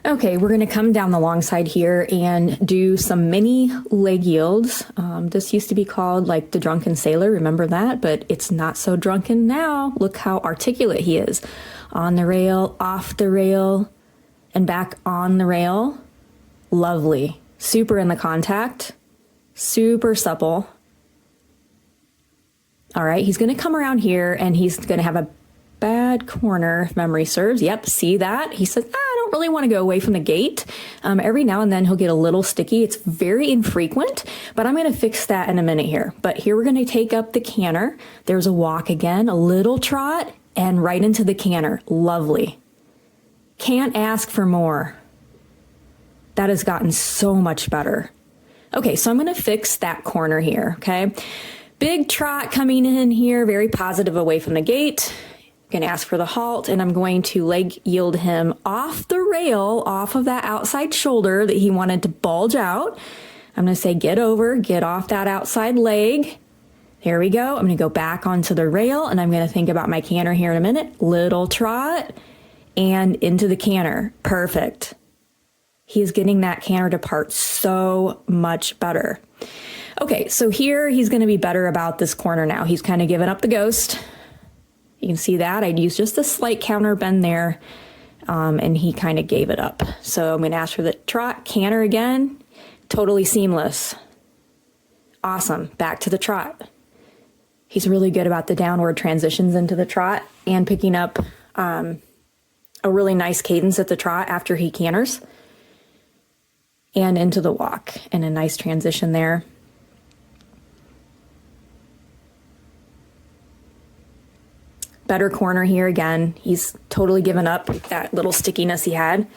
Okay, we're going to come down the long side here and do some mini leg yields. This used to be called like the drunken sailor, remember that? But it's not so drunken now. Look how articulate he is. On the rail, off the rail, and back on the rail. Lovely. Super in the contact. Super supple. All right, he's going to come around here and he's going to have a bad corner, if memory serves. Yep, see that? He says, I don't really want to go away from the gate. Every now and then he'll get a little sticky. It's very infrequent, but I'm going to fix that in a minute here. But here we're going to take up the canter. There's a walk again, a little trot, and right into the canter. Lovely. Can't ask for more. That has gotten so much better. Okay, so I'm going to fix that corner here, okay? Big trot coming in here, very positive away from the gate. Going to ask for the halt, and I'm going to leg yield him off the rail, off of that outside shoulder that he wanted to bulge out. I'm going to say, get over, get off that outside leg. There we go. I'm going to go back onto the rail, and I'm going to think about my canter here in a minute. Little trot and into the canter. Perfect. He's getting that canter to part so much better. Okay, so here he's going to be better about this corner now. He's kind of given up the ghost. You can see that. I'd use just a slight counter bend there, and he kind of gave it up. So I'm going to ask for the trot, canter again, totally seamless. Awesome. Back to the trot. He's really good about the downward transitions into the trot and picking up a really nice cadence at the trot after he canters and into the walk, and a nice transition there. Better corner here again. He's totally given up that little stickiness he had.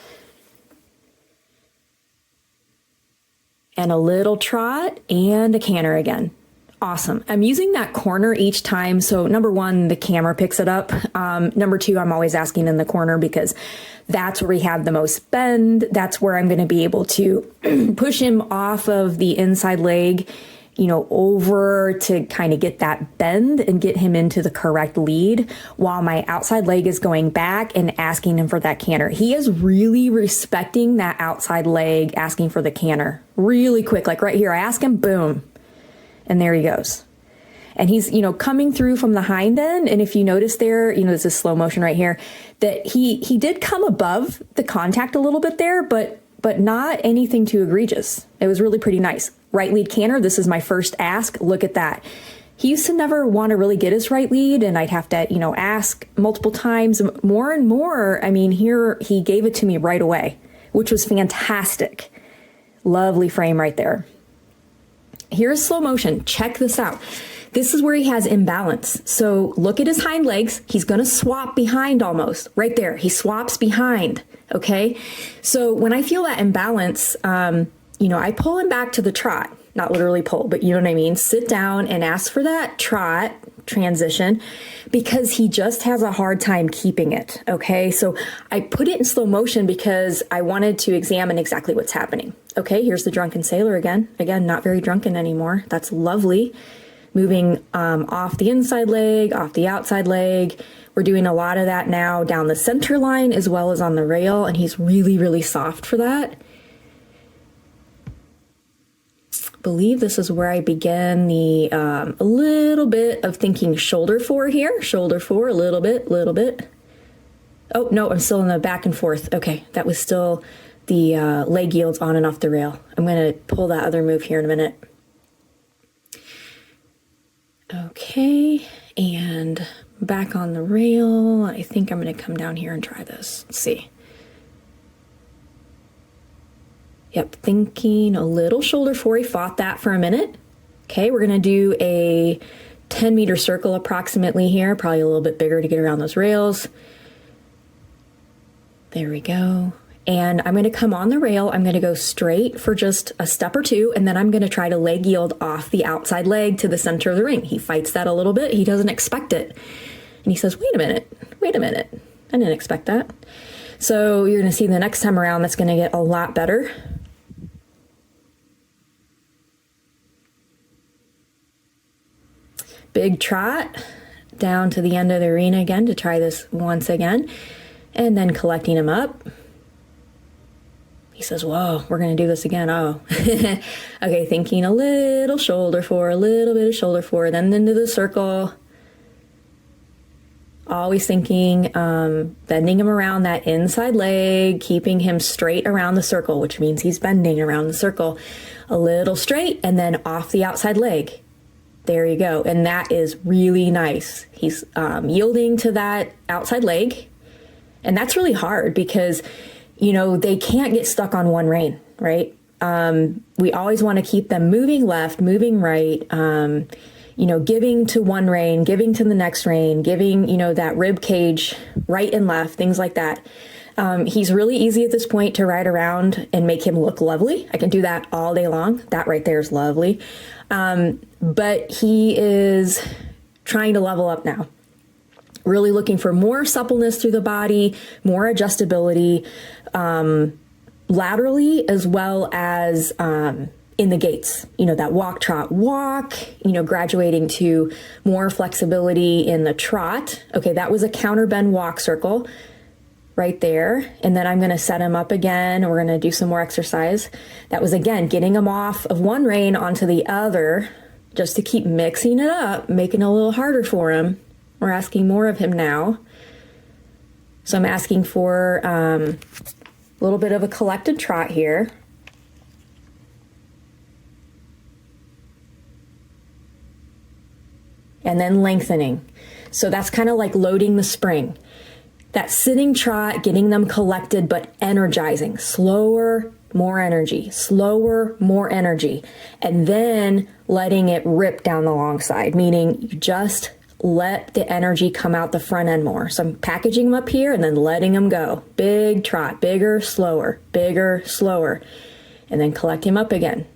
And a little trot and a canter again. Awesome. I'm using that corner each time. So number one, the camera picks it up. Number two, I'm always asking in the corner because that's where we have the most bend. That's where I'm going to be able to push him off of the inside leg, you know, over to kind of get that bend and get him into the correct lead while my outside leg is going back and asking him for that canter. He is really respecting that outside leg, asking for the canter really quick. Like right here, I ask him, boom, and there he goes. And he's, you know, coming through from the hind end. And if you notice there, you know, there's this slow motion right here that he did come above the contact a little bit there, but not anything too egregious. It was really pretty nice. Right lead canter, this is my first ask. Look at that. He used to never want to really get his right lead, and I'd have to, you know, ask multiple times, more and more. I mean, here he gave it to me right away, which was fantastic. Lovely frame right there. Here's slow motion. Check this out. This is where he has imbalance. So look at his hind legs. He's going to swap behind almost. Right there. He swaps behind. Okay. So when I feel that imbalance, you know, I pull him back to the trot. Not literally pull, but you know what I mean? Sit down and ask for that trot transition because he just has a hard time keeping it. Okay. So I put it in slow motion because I wanted to examine exactly what's happening. Okay. Here's the drunken sailor again. Again, not very drunken anymore. That's lovely. Moving off the inside leg, off the outside leg. We're doing a lot of that now down the center line as well as on the rail. And he's really, really soft for that. Believe this is where I begin the a little bit of thinking shoulder four here. Shoulder four, a little bit. Oh, no, I'm still in the back and forth. Okay, that was still the leg yields on and off the rail. I'm going to pull that other move here in a minute. Okay, and back on the rail. I think I'm going to come down here and try this. Let's see. Yep, thinking a little shoulder four. He fought that for a minute. Okay, we're going to do a 10-meter circle approximately here, probably a little bit bigger to get around those rails. There we go. And I'm going to come on the rail. I'm going to go straight for just a step or two, and then I'm going to try to leg yield off the outside leg to the center of the ring. He fights that a little bit. He doesn't expect it. And he says, wait a minute. I didn't expect that. So you're going to see the next time around that's going to get a lot better. Big trot down to the end of the arena again to try this once again, and then collecting him up. He says, whoa, we're going to do this again. Oh, okay. Thinking a little shoulder forward, a little bit of shoulder forward, then into the circle. Always thinking, bending him around that inside leg, keeping him straight around the circle, which means he's bending around the circle a little straight and then off the outside leg. There you go. And that is really nice. He's yielding to that outside leg. And that's really hard because, you know, they can't get stuck on one rein, right? We always want to keep them moving left, moving right, you know, giving to one rein, giving to the next rein, giving, you know, that rib cage right and left, things like that. He's really easy at this point to ride around and make him look lovely. I can do that all day long. That right there is lovely. But he is trying to level up now. Really looking for more suppleness through the body, more adjustability, laterally as well as in the gaits, you know, that walk, trot, walk, you know, graduating to more flexibility in the trot. Okay, that was a counter bend walk circle right there. And then I'm going to set him up again. We're going to do some more exercise. That was, again, getting him off of one rein onto the other just to keep mixing it up, making it a little harder for him. We're asking more of him now. So I'm asking for a little bit of a collected trot here. And then lengthening. So that's kind of like loading the spring. That sitting trot, getting them collected, but energizing. Slower, more energy. Slower, more energy. And then letting it rip down the long side, meaning you just let the energy come out the front end more. So I'm packaging them up here and then letting them go. Big trot, bigger, slower, and then collect him up again.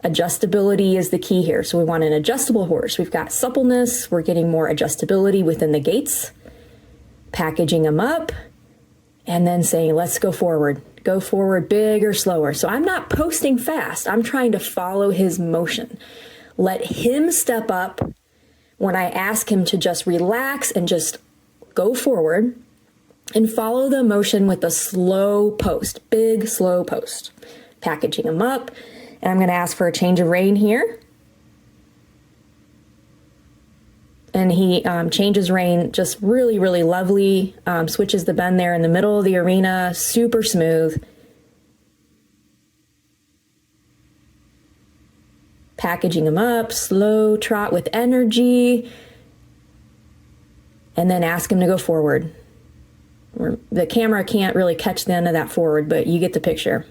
Adjustability is the key here. So we want an adjustable horse. We've got suppleness. We're getting more adjustability within the gaits. Packaging them up and then saying, let's go forward. Go forward, bigger, slower. So I'm not posting fast. I'm trying to follow his motion. Let him step up when I ask him to just relax and just go forward and follow the motion with a slow post, big, slow post. Packaging him up. And I'm going to ask for a change of rein here. And he changes rein just really, really lovely. Switches the bend there in the middle of the arena. Super smooth. Packaging him up. Slow trot with energy. And then ask him to go forward. The camera can't really catch the end of that forward, but you get the picture.